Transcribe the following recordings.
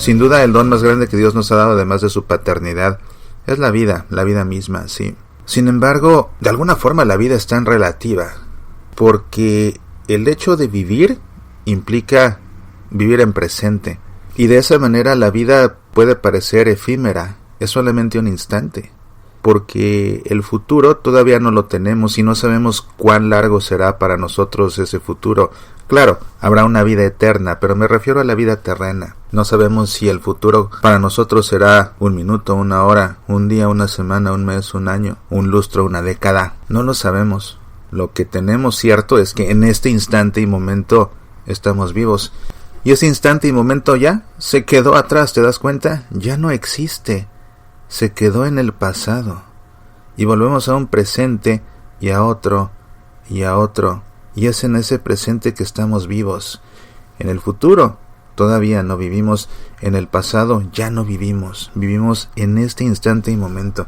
Sin duda el don más grande que Dios nos ha dado, además de su paternidad, es la vida misma, sí. Sin embargo, de alguna forma la vida es tan relativa, porque el hecho de vivir implica vivir en presente, y de esa manera la vida puede parecer efímera, es solamente un instante, porque el futuro todavía no lo tenemos y no sabemos cuán largo será para nosotros ese futuro. Claro, habrá una vida eterna, pero me refiero a la vida terrena. No sabemos si el futuro para nosotros será un minuto, una hora, un día, una semana, un mes, un año, un lustro, una década. No lo sabemos. Lo que tenemos cierto es que en este instante y momento estamos vivos. Y ese instante y momento ya se quedó atrás, ¿te das cuenta? Ya no existe. Se quedó en el pasado. Y volvemos a un presente y a otro y a otro. Y es en ese presente que estamos vivos. En el futuro todavía no vivimos. En el pasado ya no vivimos. Vivimos en este instante y momento.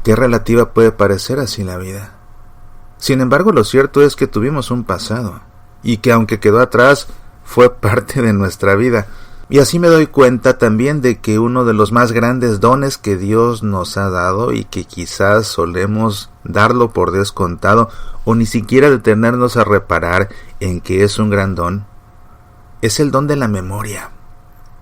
Qué relativa puede parecer así la vida. Sin embargo, lo cierto es que tuvimos un pasado. Y que aunque quedó atrás, fue parte de nuestra vida. Y así me doy cuenta también de que uno de los más grandes dones que Dios nos ha dado, y que quizás solemos darlo por descontado o ni siquiera detenernos a reparar en que es un gran don, es el don de la memoria.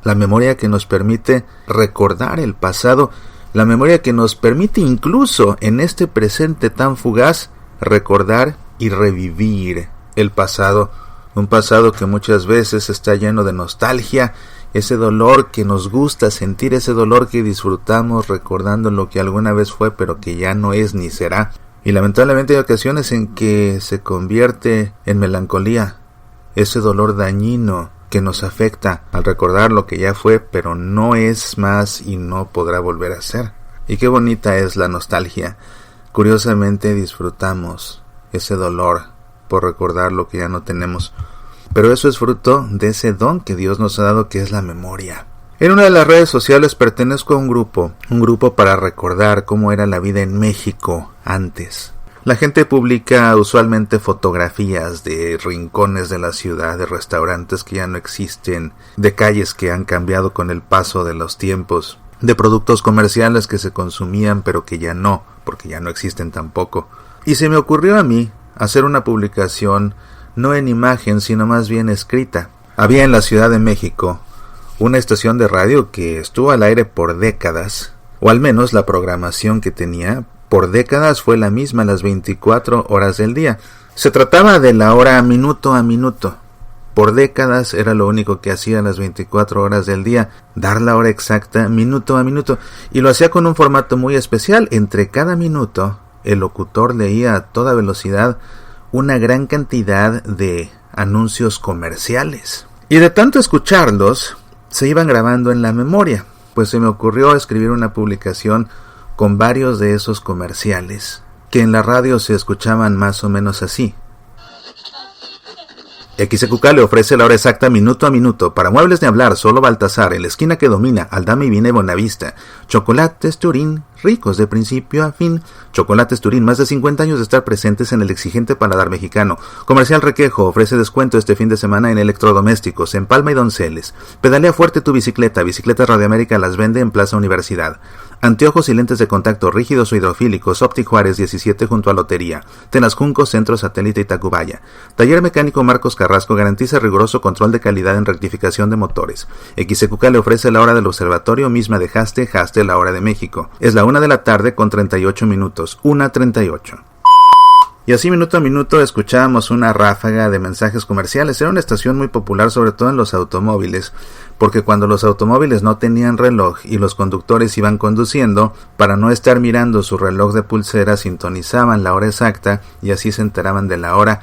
La memoria que nos permite recordar el pasado, la memoria que nos permite incluso en este presente tan fugaz recordar y revivir el pasado. Un pasado que muchas veces está lleno de nostalgia, ese dolor que nos gusta sentir, ese dolor que disfrutamos recordando lo que alguna vez fue pero que ya no es ni será. Y lamentablemente hay ocasiones en que se convierte en melancolía, ese dolor dañino que nos afecta al recordar lo que ya fue pero no es más y no podrá volver a ser. Y qué bonita es la nostalgia. Curiosamente disfrutamos ese dolor por recordar lo que ya no tenemos. Pero eso es fruto de ese don que Dios nos ha dado, que es la memoria. En una de las redes sociales pertenezco a un grupo para recordar cómo era la vida en México antes. La gente publica usualmente fotografías de rincones de la ciudad, de restaurantes que ya no existen, de calles que han cambiado con el paso de los tiempos, de productos comerciales que se consumían pero que ya no, porque ya no existen tampoco. Y se me ocurrió a mí hacer una publicación no en imagen, sino más bien escrita. Había en la Ciudad de México una estación de radio que estuvo al aire por décadas, o al menos la programación que tenía por décadas fue la misma las 24 horas del día. Se trataba de la hora minuto a minuto. Por décadas era lo único que hacía las 24 horas del día, dar la hora exacta minuto a minuto, y lo hacía con un formato muy especial. Entre cada minuto, el locutor leía a toda velocidad una gran cantidad de anuncios comerciales. Y de tanto escucharlos, se iban grabando en la memoria, pues se me ocurrió escribir una publicación con varios de esos comerciales, que en la radio se escuchaban más o menos así. XQK le ofrece la hora exacta minuto a minuto. Para muebles de hablar, solo Baltasar, en la esquina que domina, Aldama y Vina y Bonavista. Chocolates Turín, ricos de principio a fin. Chocolates Turín, más de 50 años de estar presentes en el exigente paladar mexicano. Comercial Requejo, ofrece descuento este fin de semana en electrodomésticos, en Palma y Donceles. Pedalea fuerte tu bicicleta. Bicicletas Radio América las vende en Plaza Universidad. Anteojos y lentes de contacto rígidos o hidrofílicos, Optic Juárez 17 junto a Lotería. Tenascunco, Centro Satélite y Tacubaya. Taller Mecánico Marcos Carrasco garantiza riguroso control de calidad en rectificación de motores. XQK le ofrece la hora del observatorio misma de Haste la hora de México. Es la 1 de la tarde con 38 minutos, 1:38. Y así minuto a minuto escuchábamos una ráfaga de mensajes comerciales. Era una estación muy popular, sobre todo en los automóviles, porque cuando los automóviles no tenían reloj y los conductores iban conduciendo, para no estar mirando su reloj de pulsera, sintonizaban la hora exacta y así se enteraban de la hora.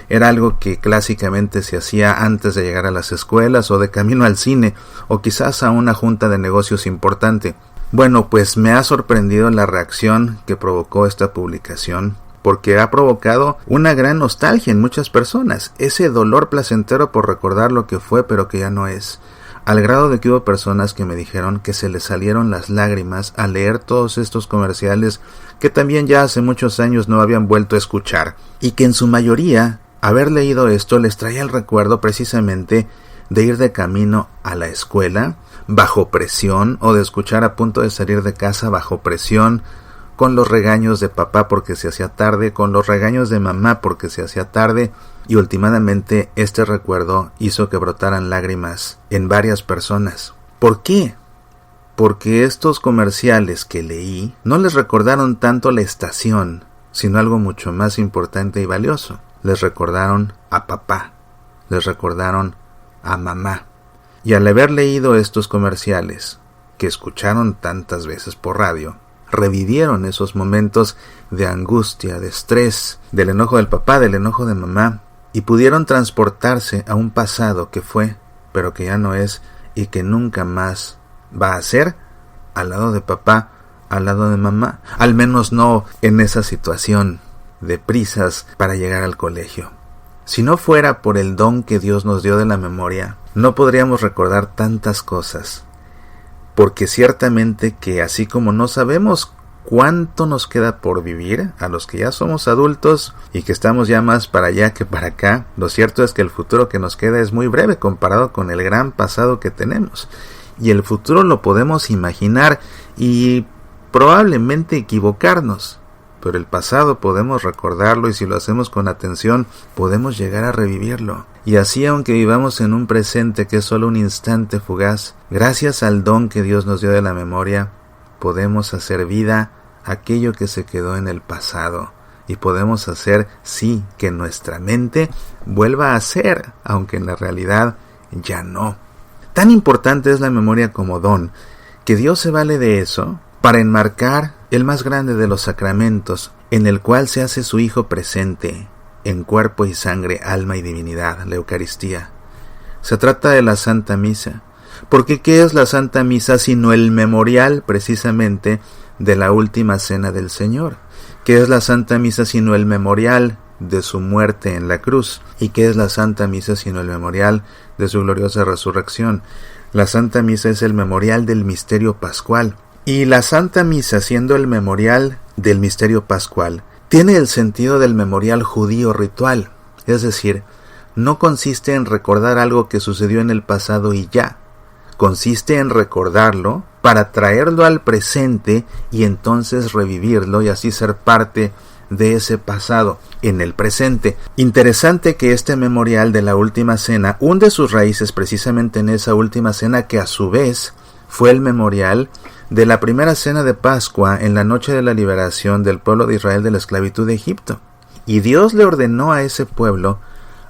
Era algo que clásicamente se hacía antes de llegar a las escuelas o de camino al cine o quizás a una junta de negocios importante. Bueno, pues me ha sorprendido la reacción que provocó esta publicación, porque ha provocado una gran nostalgia en muchas personas, ese dolor placentero por recordar lo que fue pero que ya no es, al grado de que hubo personas que me dijeron que se les salieron las lágrimas al leer todos estos comerciales que también ya hace muchos años no habían vuelto a escuchar, y que en su mayoría haber leído esto les traía el recuerdo precisamente de ir de camino a la escuela bajo presión, o de escuchar a punto de salir de casa bajo presión, con los regaños de papá porque se hacía tarde, con los regaños de mamá porque se hacía tarde, y últimamente este recuerdo hizo que brotaran lágrimas en varias personas. ¿Por qué? Porque estos comerciales que leí no les recordaron tanto la estación, sino algo mucho más importante y valioso. Les recordaron a papá, les recordaron a mamá. Y al haber leído estos comerciales, que escucharon tantas veces por radio, revivieron esos momentos de angustia, de estrés, del enojo del papá, del enojo de mamá, y pudieron transportarse a un pasado que fue, pero que ya no es, y que nunca más va a ser, al lado de papá, al lado de mamá, al menos no en esa situación de prisas para llegar al colegio. Si no fuera por el don que Dios nos dio de la memoria, no podríamos recordar tantas cosas, porque ciertamente que así como no sabemos cuánto nos queda por vivir, a los que ya somos adultos y que estamos ya más para allá que para acá, lo cierto es que el futuro que nos queda es muy breve comparado con el gran pasado que tenemos, y el futuro lo podemos imaginar y probablemente equivocarnos, pero el pasado podemos recordarlo, y si lo hacemos con atención podemos llegar a revivirlo. Y así, aunque vivamos en un presente que es solo un instante fugaz, gracias al don que Dios nos dio de la memoria, podemos hacer vida aquello que se quedó en el pasado, y podemos hacer, sí, que nuestra mente vuelva a ser, aunque en la realidad ya no. Tan importante es la memoria como don, que Dios se vale de eso para enmarcar el más grande de los sacramentos, en el cual se hace su Hijo presente, en cuerpo y sangre, alma y divinidad, la Eucaristía. Se trata de la Santa Misa, porque ¿qué es la Santa Misa sino el memorial precisamente de la última cena del Señor? ¿Qué es la Santa Misa sino el memorial de su muerte en la cruz? ¿Y qué es la Santa Misa sino el memorial de su gloriosa resurrección? La Santa Misa es el memorial del misterio pascual. Y la Santa Misa, siendo el memorial del misterio pascual, tiene el sentido del memorial judío ritual, es decir, no consiste en recordar algo que sucedió en el pasado y ya, consiste en recordarlo para traerlo al presente y entonces revivirlo y así ser parte de ese pasado en el presente. Interesante que este memorial de la última cena hunde sus raíces precisamente en esa última cena, que a su vez fue el memorial de la primera cena de Pascua en la noche de la liberación del pueblo de Israel de la esclavitud de Egipto. Y Dios le ordenó a ese pueblo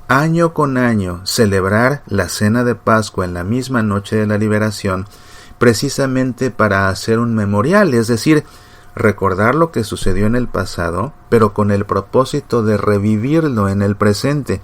año con año celebrar la cena de Pascua en la misma noche de la liberación, precisamente para hacer un memorial, es decir, recordar lo que sucedió en el pasado, pero con el propósito de revivirlo en el presente.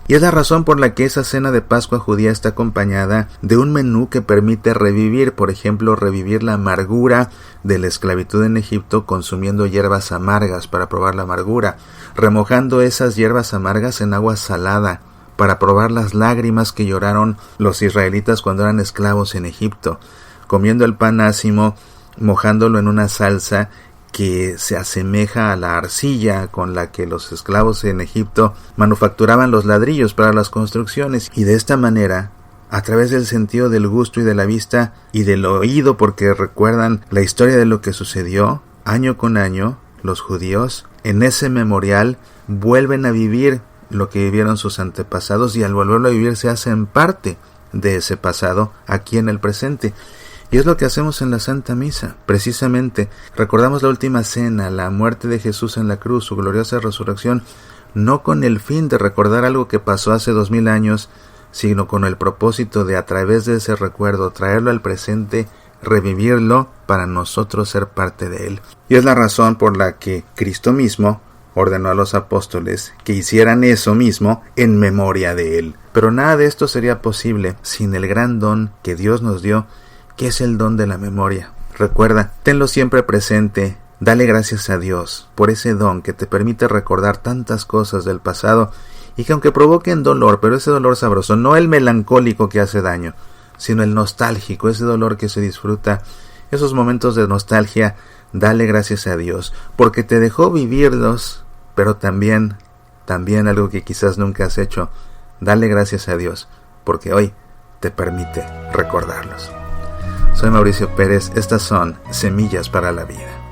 Y es la razón por la que esa cena de Pascua judía está acompañada de un menú que permite revivir, por ejemplo, revivir la amargura de la esclavitud en Egipto consumiendo hierbas amargas para probar la amargura, remojando esas hierbas amargas en agua salada para probar las lágrimas que lloraron los israelitas cuando eran esclavos en Egipto, comiendo el pan ácimo, mojándolo en una salsa que se asemeja a la arcilla con la que los esclavos en Egipto manufacturaban los ladrillos para las construcciones, y de esta manera, a través del sentido del gusto y de la vista y del oído, porque recuerdan la historia de lo que sucedió, año con año, los judíos en ese memorial vuelven a vivir lo que vivieron sus antepasados, y al volverlo a vivir se hacen parte de ese pasado aquí en el presente. Y es lo que hacemos en la Santa Misa. Precisamente recordamos la última cena, la muerte de Jesús en la cruz, su gloriosa resurrección, no con el fin de recordar algo que pasó hace 2000 años, sino con el propósito de, a través de ese recuerdo, traerlo al presente, revivirlo para nosotros ser parte de él. Y es la razón por la que Cristo mismo ordenó a los apóstoles que hicieran eso mismo en memoria de él. Pero nada de esto sería posible sin el gran don que Dios nos dio, que es el don de la memoria. Recuerda, tenlo siempre presente, dale gracias a Dios por ese don que te permite recordar tantas cosas del pasado y que aunque provoquen dolor, pero ese dolor sabroso, no el melancólico que hace daño, sino el nostálgico, ese dolor que se disfruta, esos momentos de nostalgia, dale gracias a Dios, porque te dejó vivirlos, pero también algo que quizás nunca has hecho, dale gracias a Dios, porque hoy te permite recordarlos. Soy Mauricio Pérez, estas son Semillas para la Vida.